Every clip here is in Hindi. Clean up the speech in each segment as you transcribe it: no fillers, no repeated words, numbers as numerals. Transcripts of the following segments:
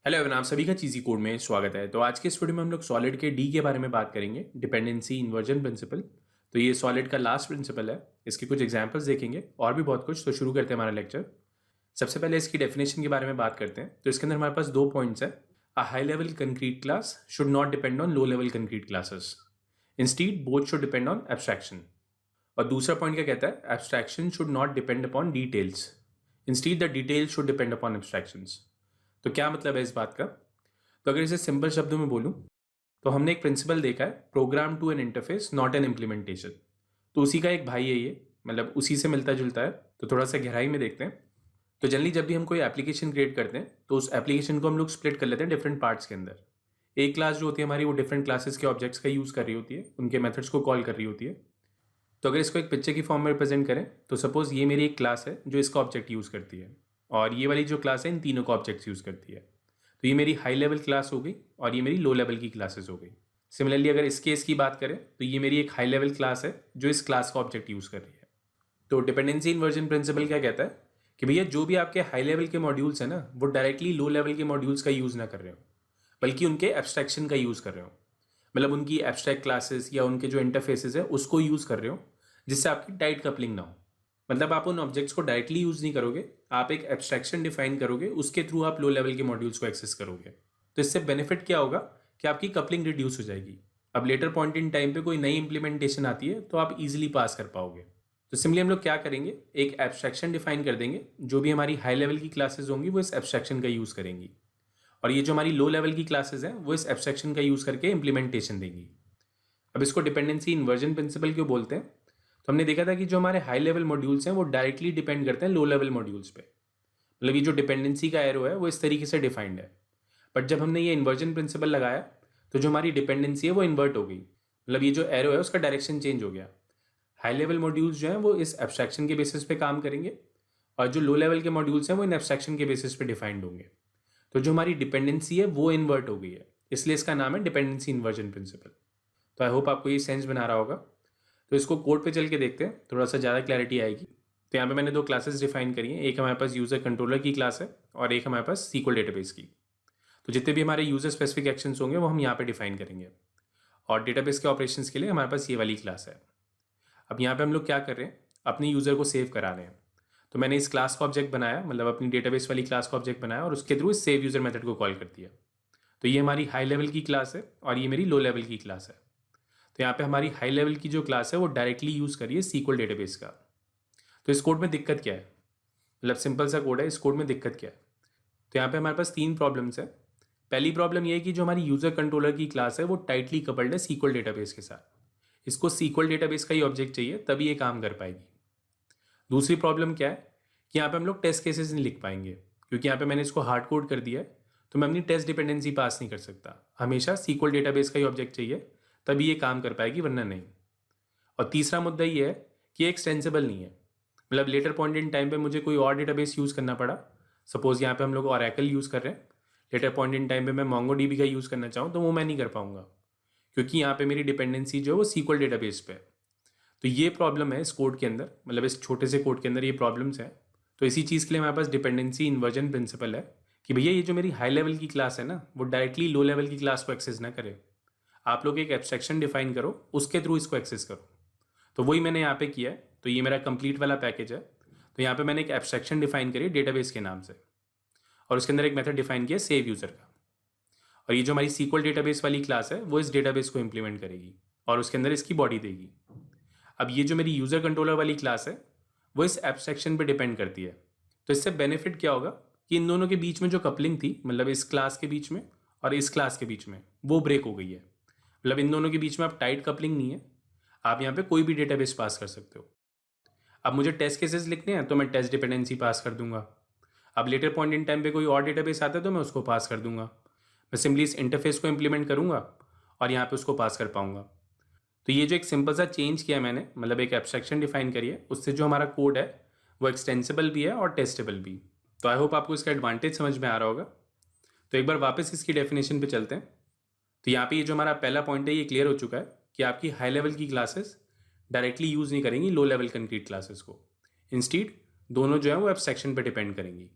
हेलो एवरीवन, आप सभी का चीज़ी कोड में स्वागत है। तो आज के इस वीडियो में हम लोग सॉलिड के डी के बारे में बात करेंगे, डिपेंडेंसी इन्वर्जन प्रिंसिपल। तो ये सॉलिड का लास्ट प्रिंसिपल है। इसके कुछ एग्जांपल्स देखेंगे और भी बहुत कुछ। तो शुरू करते हैं हमारा लेक्चर। सबसे पहले इसकी डेफिनेशन के बारे में बात करते हैं। तो इसके अंदर हमारे पास दो पॉइंट्स है। A high level concrete class should not depend on low level concrete classes, instead both should depend on abstraction. और दूसरा पॉइंट क्या कहता है, abstraction should not depend upon details, instead the details should depend upon abstractions. तो क्या मतलब है इस बात का? तो अगर इसे सिंपल शब्दों में बोलूं तो हमने एक प्रिंसिपल देखा है, program to an interface not an implementation. तो उसी का एक भाई है ये, मतलब उसी से मिलता जुलता है। तो थोड़ा सा गहराई में देखते हैं। तो जनरली जब भी हम कोई एप्लीकेशन क्रिएट करते हैं तो उस एप्लीकेशन को हम लोग स्प्लिट कर लेते हैं डिफरेंट पार्ट्स के अंदर। एक क्लास जो होती है हमारी, वो डिफरेंट क्लासेस के ऑब्जेक्ट्स का यूज़ कर रही होती है, उनके मेथड्स को कॉल कर रही होती है। तो अगर इसको एक पिक्चर की फॉर्म में रिप्रेजेंट करें तो सपोज ये मेरी एक क्लास है जो इसका ऑब्जेक्ट यूज़ करती है, और ये वाली जो क्लास है इन तीनों का ऑब्जेक्ट्स यूज़ करती है। तो ये मेरी हाई लेवल क्लास हो गई और ये मेरी लो लेवल की क्लासेस हो गई। सिमिलरली अगर इस केस की बात करें तो ये मेरी एक हाई लेवल क्लास है जो इस क्लास का ऑब्जेक्ट यूज़ कर रही है। तो डिपेंडेंसी इन्वर्जन प्रिंसिपल क्या कहता है कि भैया जो भी आपके हाई लेवल के मॉड्यूल्स हैं ना, वो डायरेक्टली लो लेवल के मॉड्यूल्स का यूज़ ना कर रहे हो, बल्कि उनके एब्स्ट्रैक्शन का यूज़ कर रहे हो। मतलब उनकी एब्स्ट्रैक्ट क्लासेस या उनके जो इंटरफेसेस है उसको यूज़ कर रहे हो, जिससे आपकी टाइट कपलिंग ना हो। मतलब आप उन ऑब्जेक्ट्स को डायरेक्टली यूज़ नहीं करोगे, आप एक एब्स्ट्रैक्शन डिफाइन करोगे, उसके थ्रू आप लो लेवल के मॉड्यूल्स को एक्सेस करोगे। तो इससे बेनिफिट क्या होगा कि आपकी कपलिंग रिड्यूस हो जाएगी। अब लेटर पॉइंट इन टाइम पे कोई नई इंप्लीमेंटेशन आती है तो आप इजीली पास कर पाओगे। तो सिंपली हम लोग क्या करेंगे, एक एब्स्ट्रैक्शन डिफाइन कर देंगे। जो भी हमारी हाई लेवल की क्लासेस होंगी वो इस एब्स्ट्रैक्शन का यूज़ करेंगी, और ये जो हमारी लो लेवल की क्लासेस हैं वो इस एब्स्ट्रैक्शन का यूज़ करके इंप्लीमेंटेशन देंगी। अब इसको डिपेंडेंसी इन्वर्जन प्रिंसिपल क्यों बोलते हैं? तो हमने देखा था कि जो हमारे हाई लेवल मॉड्यूल्स हैं वो डायरेक्टली डिपेंड करते हैं लो लेवल मॉड्यूल्स पे। मतलब ये जो डिपेंडेंसी का एरो है वो इस तरीके से डिफाइंड है। बट जब हमने ये इन्वर्जन प्रिंसिपल लगाया तो जो हमारी डिपेंडेंसी है वो इन्वर्ट हो गई। मतलब ये जो एरो है उसका डायरेक्शन चेंज हो गया। हाई लेवल मॉड्यूल्स जो हैं वो इस एब्स्ट्रैक्शन के बेसिस पे काम करेंगे, और जो लो लेवल के मॉड्यूल्स हैं वो इन एब्स्ट्रैक्शन के बेसिस पे डिफाइंड होंगे। तो जो हमारी डिपेंडेंसी है वो इन्वर्ट हो गई है, इसलिए इसका नाम है डिपेंडेंसी इन्वर्जन प्रिंसिपल। तो आई होप आपको ये सेंस बना रहा होगा। तो इसको कोड पे चल के देखते हैं, थोड़ा सा ज़्यादा क्लैरिटी आएगी। तो यहाँ पे मैंने दो क्लासेस डिफाइन करी हैं। एक हमारे पास यूज़र कंट्रोलर की क्लास है और एक हमारे पास सीक्वल डेटाबेस की। तो जितने भी हमारे यूज़र स्पेसिफिक एक्शंस होंगे वो हम यहाँ पे डिफाइन करेंगे, और डेटाबेस के ऑपरेशंस के लिए हमारे पास ये वाली क्लास है। अब यहाँ पे हम लोग क्या कर रहे हैं, अपने यूज़र को सेव करा रहे हैं। तो मैंने इस क्लास का ऑब्जेक्ट बनाया, मतलब अपनी डेटाबेस वाली क्लास का ऑब्जेक्ट बनाया, और उसके थ्रू इस सेव यूज़र मेथड को कॉल कर दिया। तो ये हमारी हाई लेवल की क्लास है और ये मेरी लो लेवल की क्लास है। तो यहाँ पे हमारी हाई लेवल की जो क्लास है वो डायरेक्टली यूज़ करिए सीक्वल डेटाबेस का। तो इस कोड में दिक्कत क्या है? मतलब सिंपल सा कोड है, इस कोड में दिक्कत क्या है? तो यहाँ पे हमारे पास तीन प्रॉब्लम्स है। पहली प्रॉब्लम ये है कि जो हमारी यूज़र कंट्रोलर की क्लास है वो टाइटली कपल्ड है सीक्वल डेटाबेस के साथ। इसको सीक्वल डेटाबेस का ही ऑब्जेक्ट चाहिए तभी ये काम कर पाएगी। दूसरी प्रॉब्लम क्या है कि यहाँ पे हम लोग टेस्ट केसेस नहीं लिख पाएंगे, क्योंकि यहाँ पे मैंने इसको हार्ड कोड कर दिया है। तो मैं अपनी टेस्ट डिपेंडेंसी पास नहीं कर सकता। हमेशा सीक्वल डेटाबेस का ही ऑब्जेक्ट चाहिए, तभी ये काम कर पाएगी, वरना नहीं। और तीसरा मुद्दा ये है कि ये एक्सटेंसिबल नहीं है। मतलब लेटर पॉइंट इन टाइम पे मुझे कोई और डेटाबेस यूज़ करना पड़ा, सपोज यहाँ पे हम लोग ओरेकल यूज़ कर रहे हैं, लेटर पॉइंट इन टाइम पे मैं मोंगोडीबी का यूज़ करना चाहूँ तो वो मैं नहीं कर पाऊंगा, क्योंकि यहाँ पे मेरी डिपेंडेंसी जो है वो सीक्वल डेटाबेस पे है। तो ये प्रॉब्लम है इस कोड के अंदर, मतलब इस छोटे से कोड के अंदर ये प्रॉब्लम्स हैं। तो इसी चीज़ के लिए हमारे पास डिपेंडेंसी इन्वर्जन प्रिंसिपल है कि भैया ये जो मेरी हाई लेवल की क्लास है ना, वो डायरेक्टली लो लेवल की क्लास को एक्सेस ना करे। आप लोग एक एब्स्ट्रैक्शन डिफाइन करो, उसके थ्रू इसको एक्सेस करो। तो वही मैंने यहाँ पे किया है। तो ये मेरा कंप्लीट वाला पैकेज है। तो यहाँ पे मैंने एक एब्स्ट्रैक्शन डिफाइन करी डेटाबेस के नाम से, और उसके अंदर एक मेथड डिफाइन किया सेव यूज़र का। और ये जो हमारी सीक्वल डेटाबेस वाली क्लास है वो इस डेटाबेस को इंप्लीमेंट करेगी और उसके अंदर इसकी बॉडी देगी। अब ये जो मेरी यूज़र कंट्रोलर वाली क्लास है वो इस एब्स्ट्रैक्शन पे डिपेंड करती है। तो इससे बेनिफिट क्या होगा कि इन दोनों के बीच में जो कपलिंग थी, मतलब इस क्लास के बीच में और इस क्लास के बीच में, वो ब्रेक हो गई है। मतलब इन दोनों के बीच में अब टाइट कपलिंग नहीं है। आप यहाँ पे कोई भी डेटाबेस पास कर सकते हो। अब मुझे टेस्ट केसेस लिखने हैं तो मैं टेस्ट डिपेंडेंसी पास कर दूंगा। अब लेटर पॉइंट इन टाइम पे कोई और डेटाबेस आता है तो मैं उसको पास कर दूंगा। मैं सिंपली इस इंटरफेस को इंप्लीमेंट करूंगा और यहाँ पे उसको पास कर पाऊंगा। तो ये जो एक सिंपल सा चेंज किया मैंने, मतलब एक एब्स्ट्रैक्शन डिफाइन करी है, उससे जो हमारा कोड है वो एक्सटेंसिबल भी है और टेस्टेबल भी। तो आई होप आपको इसका एडवांटेज समझ में आ रहा होगा। तो एक बार वापस इसकी डेफिनेशन पे चलते हैं। तो यहाँ पे ये जो हमारा पहला पॉइंट है ये क्लियर हो चुका है कि आपकी हाई लेवल की क्लासेस डायरेक्टली यूज़ नहीं करेंगी लो लेवल कंक्रीट क्लासेस को। इंस्टीड दोनों जो है वो एब्स्ट्रैक्शन पे डिपेंड करेंगी।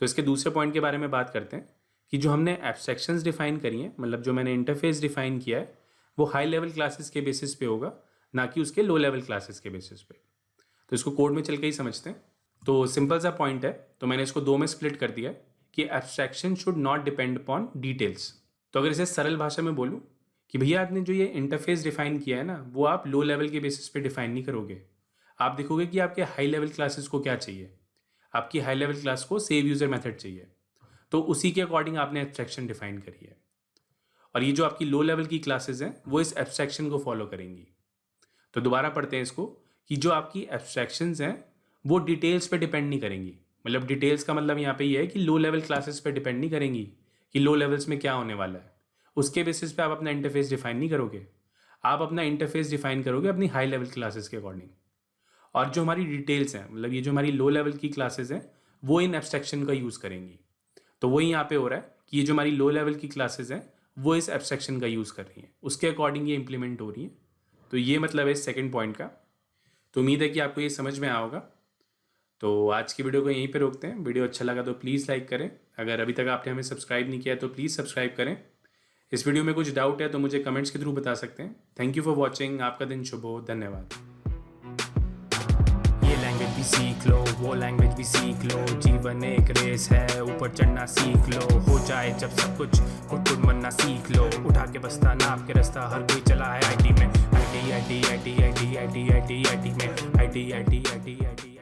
तो इसके दूसरे पॉइंट के बारे में बात करते हैं कि जो हमने एब्स्ट्रैक्शंस डिफाइन करी हैं, मतलब जो मैंने इंटरफेस डिफाइन किया है, वो हाई लेवल क्लासेस के बेसिस पे होगा, ना कि उसके लो लेवल क्लासेस के बेसिस पे। तो इसको कोड में चल के ही समझते हैं। तो सिंपल सा पॉइंट है, तो मैंने इसको दो में स्प्लिट कर दिया है कि abstraction should not depend upon details. तो अगर इसे सरल भाषा में बोलूँ कि भैया आपने जो ये इंटरफेस डिफाइन किया है ना, वो आप लो लेवल के बेसिस पे डिफाइन नहीं करोगे। आप देखोगे कि आपके हाई लेवल क्लासेस को क्या चाहिए। आपकी हाई लेवल क्लास को सेव यूज़र मेथड चाहिए, तो उसी के अकॉर्डिंग आपने एब्स्ट्रैक्शन डिफाइन करी है। और ये जो आपकी लो लेवल की क्लासेस हैं वो इस एब्स्ट्रैक्शन को फॉलो करेंगी। तो दोबारा पढ़ते हैं इसको कि जो आपकी एब्स्ट्रैक्शंस हैं वो डिटेल्स पे डिपेंड नहीं करेंगी। मतलब डिटेल्स का मतलब यहाँ पे ये है कि लो लेवल क्लासेस पे डिपेंड नहीं करेंगी कि लो लेवल्स में क्या होने वाला है। उसके बेसिस पे आप अपना इंटरफेस डिफाइन नहीं करोगे। आप अपना इंटरफेस डिफाइन करोगे अपनी हाई लेवल क्लासेस के अकॉर्डिंग। और जो हमारी डिटेल्स हैं, मतलब ये जो हमारी लो लेवल की क्लासेस हैं, वो इन एब्स्ट्रैक्शन का यूज़ करेंगी। तो वही यहाँ पे हो रहा है कि ये जो हमारी लो लेवल की क्लासेस हैं वो इस एब्स्ट्रैक्शन का यूज़ कर रही हैं, उसके अकॉर्डिंग ये इंप्लीमेंट हो रही हैं। तो ये मतलब है इस सेकंड पॉइंट का। तो उम्मीद है कि आपको ये समझ में आया होगा। तो आज की वीडियो को यहीं पे रोकते हैं। वीडियो अच्छा लगा तो प्लीज़ लाइक करें। अगर अभी तक आपने हमें सब्सक्राइब नहीं किया है तो प्लीज़ सब्सक्राइब करें। इस वीडियो में कुछ डाउट है तो मुझे कमेंट्स के थ्रू बता सकते हैं। Thank you for watching. आपका दिन शुभ हो। धन्यवाद। ये लैंग्वेज भी सीख लो, वो लैंग्वेज भी सीख लो, जीवन एक रेस है, ऊपर चढ़ना सीख लो। हो जाए जब सब कुछ खुद बनना सीख लो, उठा के बस्ता नाप के रास्ता हर कोई चला है आईटी में। आई टी में आई टी